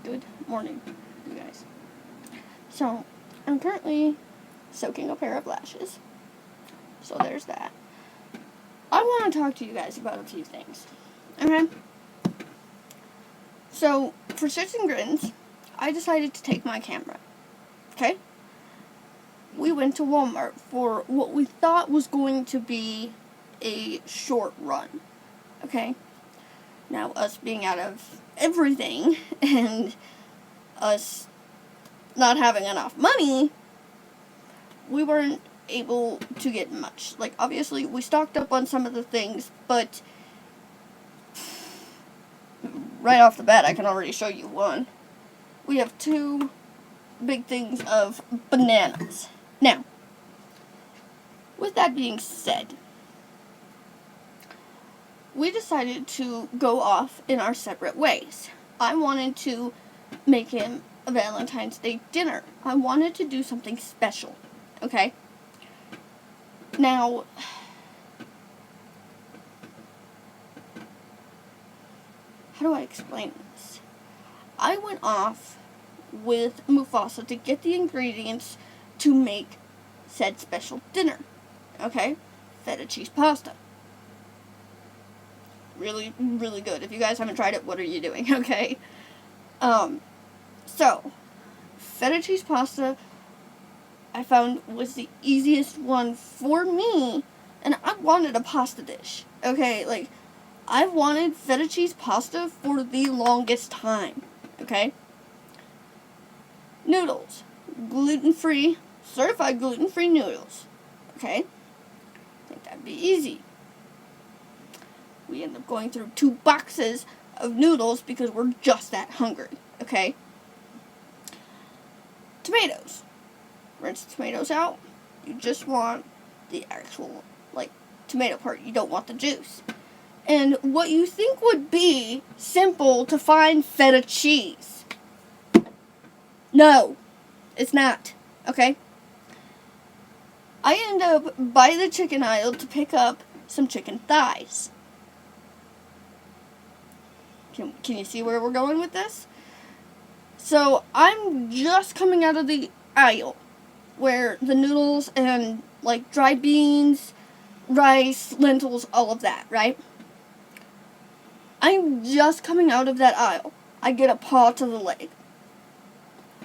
Good morning, you guys. So, I'm currently soaking a pair of lashes. So there's that. I want to talk to you guys about a few things. Okay? So, for shits and grins, I decided to take my camera. Okay? We went to Walmart for what we thought was going to be a short run. Okay? Now, us being out of everything and us not having enough money, we weren't able to get much. Like, obviously, we stocked up on some of the things, but right off the bat, I can already show you one. We have two big things of bananas. Now, with that being said, we decided to go off in our separate ways. I wanted to make him a Valentine's Day dinner. I wanted to do something special. Okay? Now, how do I explain this? I went off with Mufasa to get the ingredients to make said special dinner. Okay? Feta cheese pasta. Really, really good. If you guys haven't tried it, what are you doing? Okay? So, feta cheese pasta, I found was the easiest one for me, and I wanted a pasta dish. Okay? Like, I've wanted feta cheese pasta for the longest time. Okay? Noodles. Gluten-free, certified gluten-free noodles. Okay? I think that'd be easy. We end up going through 2 boxes of noodles because we're just that hungry. Okay? Tomatoes. Rinse the tomatoes out. You just want the actual, tomato part. You don't want the juice. And what you think would be simple to find feta cheese. No, it's not. Okay? I end up by the chicken aisle to pick up some chicken thighs. Can you see where we're going with this? So, I'm just coming out of the aisle where the noodles and, dried beans, rice, lentils, all of that, right? I'm just coming out of that aisle. I get a paw to the leg.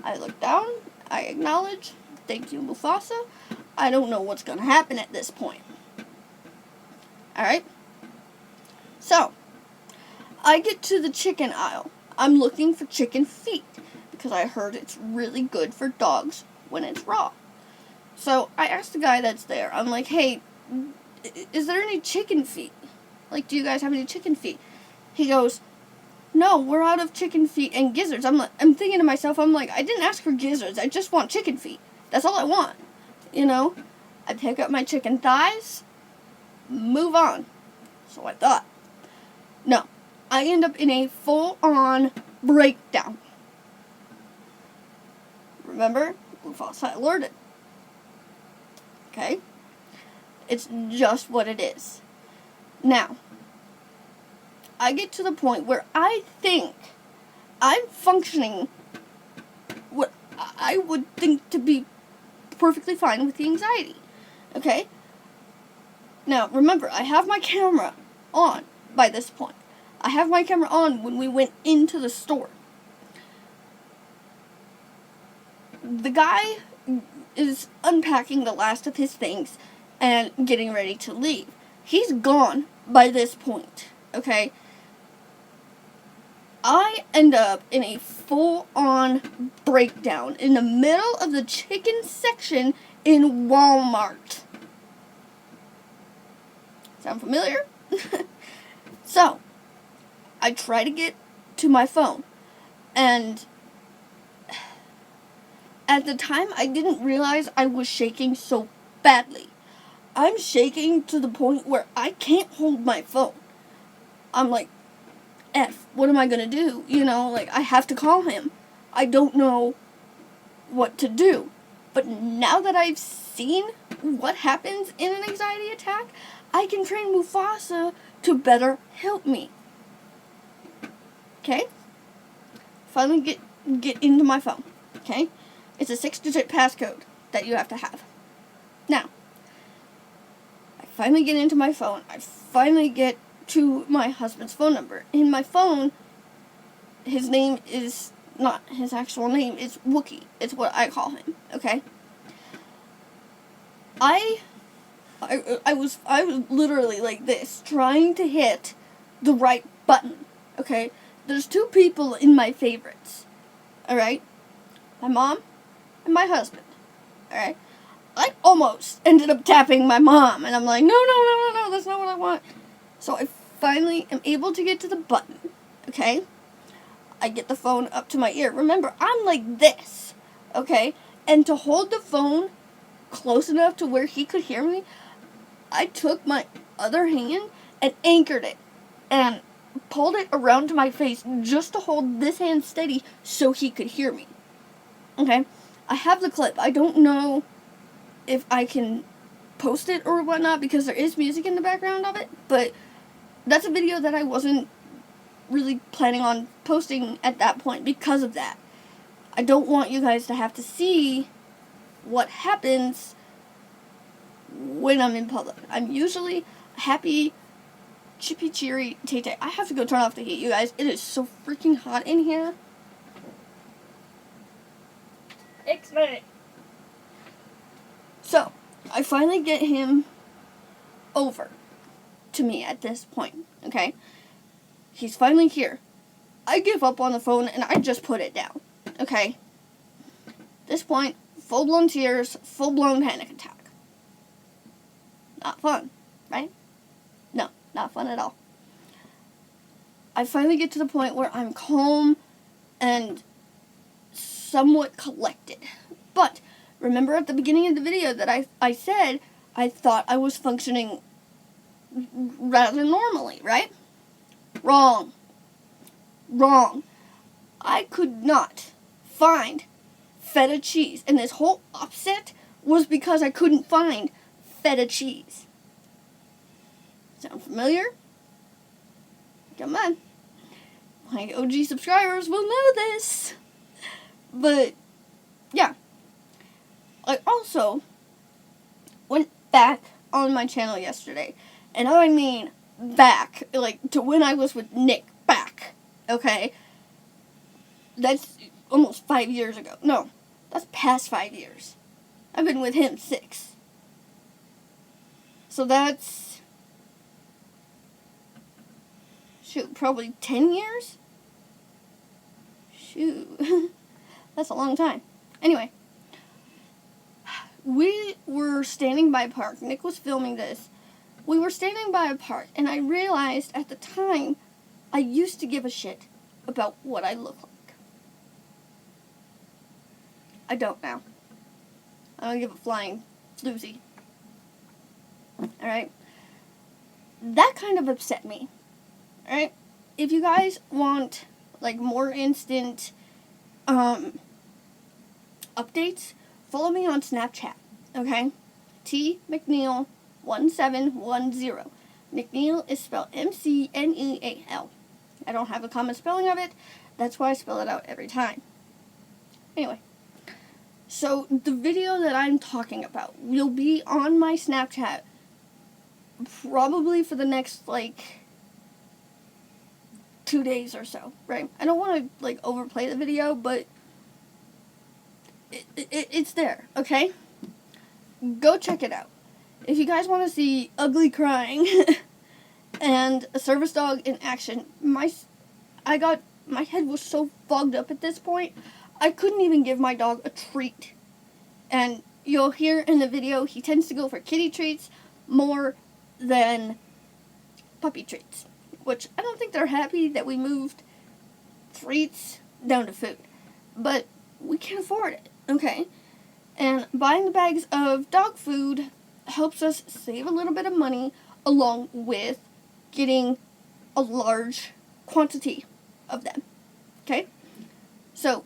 I look down. I acknowledge. Thank you, Mufasa. I don't know what's going to happen at this point. Alright? So, I get to the chicken aisle. I'm looking for chicken feet because I heard it's really good for dogs when it's raw. So, I asked the guy that's there. I'm like, hey, is there any chicken feet? Do you guys have any chicken feet? He goes, no, we're out of chicken feet and gizzards. I'm thinking to myself, I didn't ask for gizzards. I just want chicken feet. That's all I want. You know? I pick up my chicken thighs, move on. So I thought. No. I end up in a full-on breakdown. Remember? Mufasa alerted. Okay? It's just what it is. Now, I get to the point where I think I'm functioning what I would think to be perfectly fine with the anxiety. Okay? Now, remember, I have my camera on by this point. I have my camera on when we went into the store. The guy is unpacking the last of his things and getting ready to leave. He's gone by this point. Okay? I end up in a full-on breakdown in the middle of the chicken section in Walmart. Sound familiar? So, I try to get to my phone, and at the time, I didn't realize I was shaking so badly. I'm shaking to the point where I can't hold my phone. I'm like, F, what am I gonna do? I have to call him. I don't know what to do. But now that I've seen what happens in an anxiety attack, I can train Mufasa to better help me. Okay? Finally get get into my phone, okay? It's a 6-digit passcode that you have to have. Now, I finally get into my phone. I finally get to my husband's phone number. In my phone, his name is not his actual name. It's Wookie. It's what I call him, okay? I was literally like this, trying to hit the right button, okay? There's 2 people in my favorites, alright? My mom and my husband, alright? I almost ended up tapping my mom, and I'm like, no, that's not what I want. So I finally am able to get to the button, okay? I get the phone up to my ear. Remember, I'm like this, okay? And to hold the phone close enough to where he could hear me, I took my other hand and anchored it and pulled it around to my face just to hold this hand steady so he could hear me. Okay? I have the clip. I don't know if I can post it or whatnot because there is music in the background of it, but that's a video that I wasn't really planning on posting at that point because of that. I don't want you guys to have to see what happens when I'm in public. I'm usually happy, chippy, cheery, tay-tay. I have to go turn off the heat, you guys. It is so freaking hot in here. So, I finally get him over to me at this point, okay? He's finally here. I give up on the phone and I just put it down, okay? At this point, full-blown tears, full-blown panic attack. Not fun, right? No, not fun at all. I finally get to the point where I'm calm and somewhat collected. But remember at the beginning of the video that I said I thought I was functioning rather normally, right? Wrong. I could not find feta cheese. And this whole upset was because I couldn't find feta cheese. Sound familiar? Come on. My OG subscribers will know this. But, yeah. I also went back on my channel yesterday. And I mean back. Like, to when I was with Nick. Back. Okay? That's almost 5 years ago. No. That's past 5 years. I've been with him 6. So that's, shoot, probably 10 years? Shoot. That's a long time. Anyway. We were standing by a park. Nick was filming this. We were standing by a park, and I realized at the time I used to give a shit about what I look like. I don't now. I don't give a flying floozy. Alright? That kind of upset me. Alright? If you guys want, like, more instant, updates, follow me on Snapchat. Okay? T. McNeil 1710. McNeil is spelled McNeal. I don't have a common spelling of it. That's why I spell it out every time. Anyway. So, the video that I'm talking about will be on my Snapchat probably for the next, 2 days or so, right? I don't want to, overplay the video, but it's there, okay? Go check it out. If you guys want to see ugly crying and a service dog in action, my head was so fogged up at this point, I couldn't even give my dog a treat. And you'll hear in the video, he tends to go for kitty treats more than puppy treats. Which, I don't think they're happy that we moved treats down to food. But we can't afford it, okay? And buying the bags of dog food helps us save a little bit of money along with getting a large quantity of them, okay? So,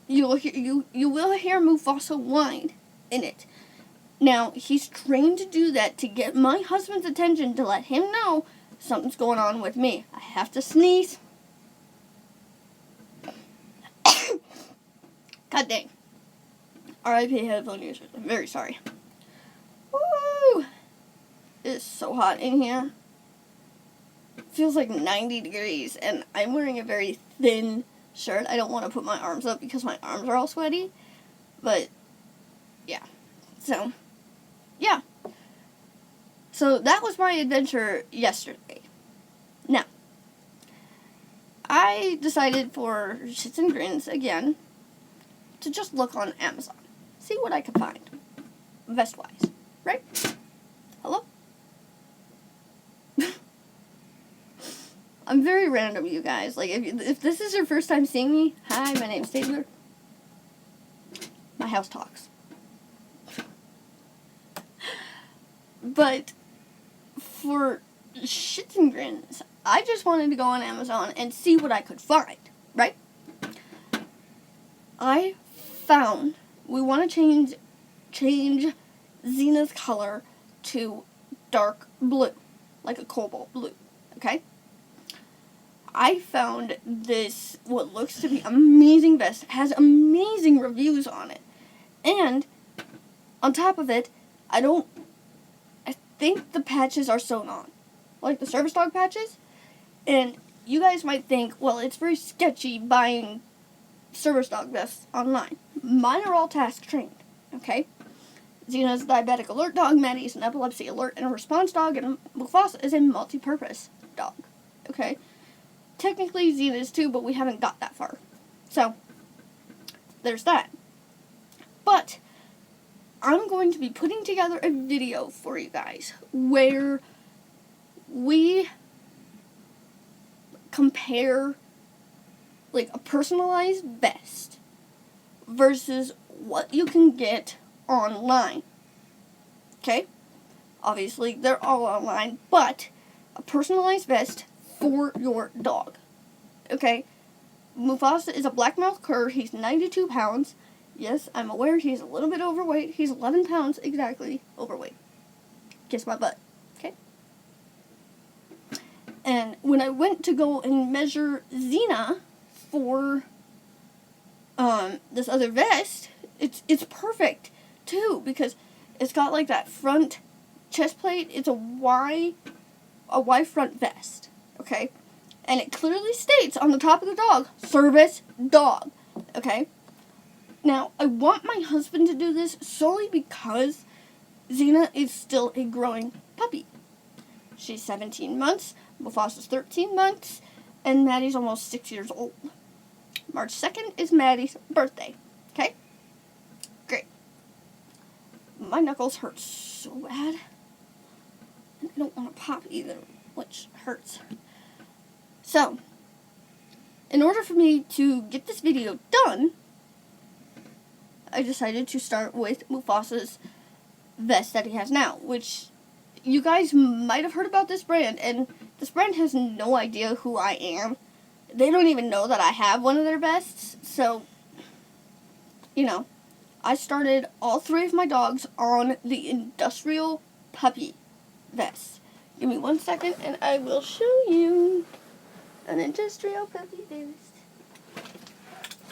you will hear Mufasa whine in it. Now, he's trained to do that to get my husband's attention to let him know something's going on with me. I have to sneeze. God dang. R.I.P. headphone users. I'm very sorry. Woo! It's so hot in here. It feels like 90 degrees, and I'm wearing a very thin shirt. I don't want to put my arms up because my arms are all sweaty. But, yeah. So, yeah. So, that was my adventure yesterday. Now, I decided for shits and grins again to just look on Amazon. See what I could find. Vest-wise. Right? Hello? I'm very random, you guys. Like, if this is your first time seeing me, hi, my name's Taylor. My house talks. But for shits and grins, I just wanted to go on Amazon and see what I could find, right? I found we want to change Xena's color to dark blue, like a cobalt blue, okay? I found this, what looks to be amazing vest, has amazing reviews on it. And, on top of it, I think the patches are sewn on. Like the service dog patches. And you guys might think, well, it's very sketchy buying service dog vests online. Mine are all task trained, okay? Xena's a diabetic alert dog, Maddie's an epilepsy alert and a response dog, and Mufasa is a multi-purpose dog, okay? Technically, Xena is too, but we haven't got that far. So, there's that. But, I'm going to be putting together a video for you guys where we compare, like, a personalized vest versus what you can get online. Okay? Obviously, they're all online, but a personalized vest for your dog. Okay? Mufasa is a black-mouthed cur. He's 92 pounds. Yes, I'm aware he's a little bit overweight. He's 11 pounds exactly overweight. Kiss my butt. Okay? And when I went to go and measure Xena for this other vest, it's perfect too, because it's got like that front chest plate. It's a Y front vest. Okay? And it clearly states on the top of the dog, service dog. Okay? Now, I want my husband to do this solely because Xena is still a growing puppy. She's 17 months, Mufasa's 13 months, and Maddie's almost 6 years old. March 2nd is Maddie's birthday. Okay? Great. My knuckles hurt so bad. And I don't want to pop either, which hurts. So, in order for me to get this video done, I decided to start with Mufasa's vest that he has now, which you guys might have heard about this brand, and this brand has no idea who I am. They don't even know that I have one of their vests, so, you know, I started all three of my dogs on the industrial puppy vest. Give me 1 second, and I will show you an industrial puppy vest.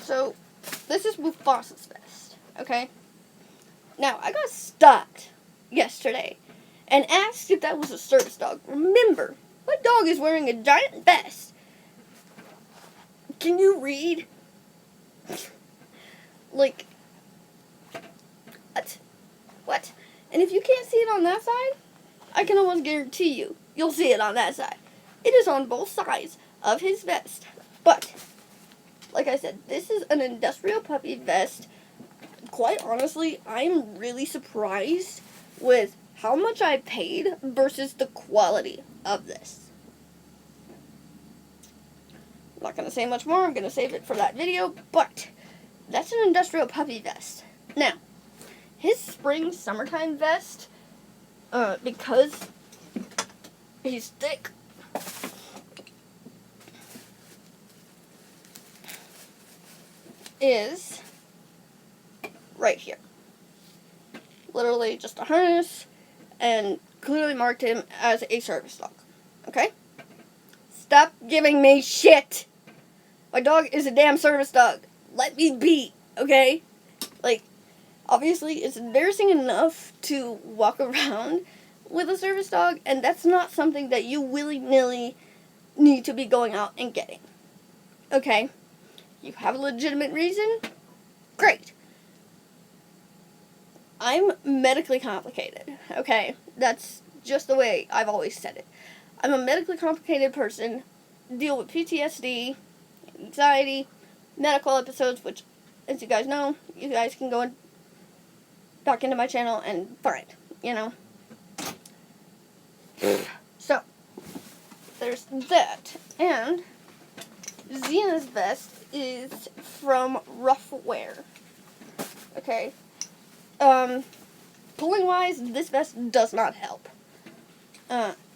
So, this is Mufasa's vest. Okay? Now, I got stopped yesterday and asked if that was a service dog. Remember, my dog is wearing a giant vest. Can you read? Like, what? And if you can't see it on that side, I can almost guarantee you'll see it on that side. It is on both sides of his vest. But, like I said, this is an industrial puppy vest. Quite honestly, I'm really surprised with how much I paid versus the quality of this. I'm not going to say much more. I'm going to save it for that video, but that's an industrial puppy vest. Now, his spring summertime vest, because he's thick, is right here. Literally just a harness, and clearly marked him as a service dog. Okay? Stop giving me shit! My dog is a damn service dog. Let me be. Okay? Like, obviously, it's embarrassing enough to walk around with a service dog, and that's not something that you willy-nilly need to be going out and getting. Okay? You have a legitimate reason? Great. I'm medically complicated, okay? That's just the way I've always said it. I'm a medically complicated person, deal with PTSD, anxiety, medical episodes, which, as you guys know, you guys can go back into my channel and find, you know? So, there's that. And Xena's vest is from Rough Wear. Okay? Pulling wise, this vest does not help.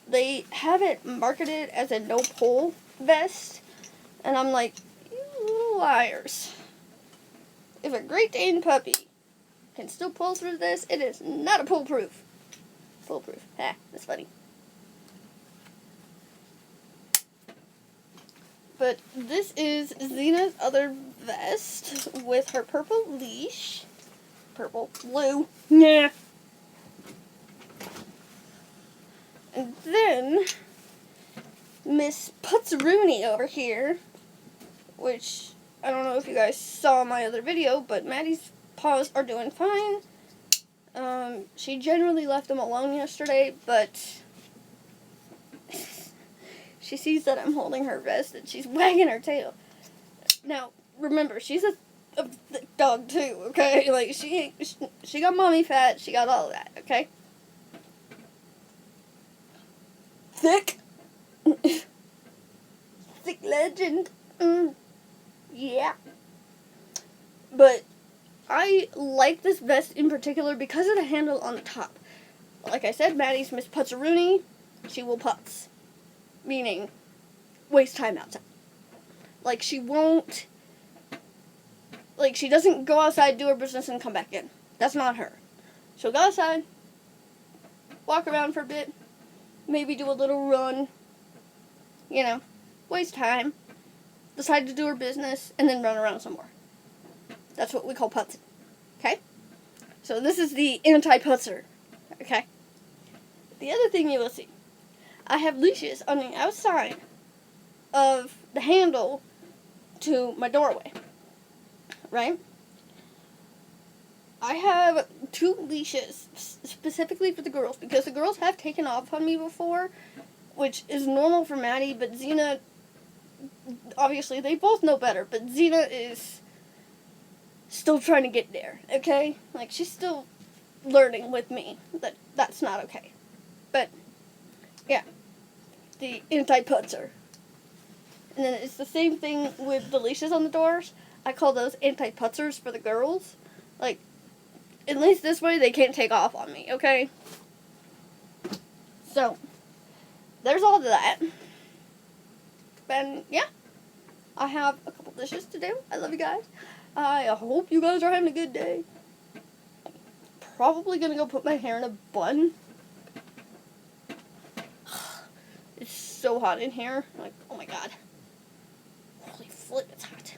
They have it marketed as a no pull vest, and I'm like, you little liars. If a Great Dane puppy can still pull through this, it is not a pull-proof. Foolproof. Ha, that's funny. But this is Xena's other vest with her purple leash. Purple. Blue. Yeah. And then Miss Putzrooney over here, which I don't know if you guys saw my other video, but Maddie's paws are doing fine. She generally left them alone yesterday, but she sees that I'm holding her vest and she's wagging her tail. Now, remember, she's a thick dog too, okay? Like, she got mommy fat, she got all of that, okay? Thick. Thick legend. Yeah. But I like this vest in particular because of the handle on the top. Like I said, Maddie's Miss Putzrooney. She will putz. Meaning, waste time outside. Like, she won't... Like, she doesn't go outside, do her business, and come back in. That's not her. She'll go outside, walk around for a bit, maybe do a little run, you know, waste time, decide to do her business, and then run around some more. That's what we call putzing. Okay? So this is the anti-putzer. Okay? The other thing you will see, I have leashes on the outside of the handle to my doorway. Right? I have 2 leashes specifically for the girls because the girls have taken off on me before, which is normal for Maddie, but Xena, obviously they both know better, but Xena is still trying to get there, okay? Like, she's still learning with me that that's not okay. But, yeah, the anti-putzer. And then it's the same thing with the leashes on the doors. I call those anti-putzers for the girls. Like, at least this way they can't take off on me, okay? So, there's all of that. And, yeah, I have a couple dishes to do. I love you guys. I hope you guys are having a good day. Probably gonna go put my hair in a bun. It's so hot in here. Like, oh my god. Holy flip, it's hot.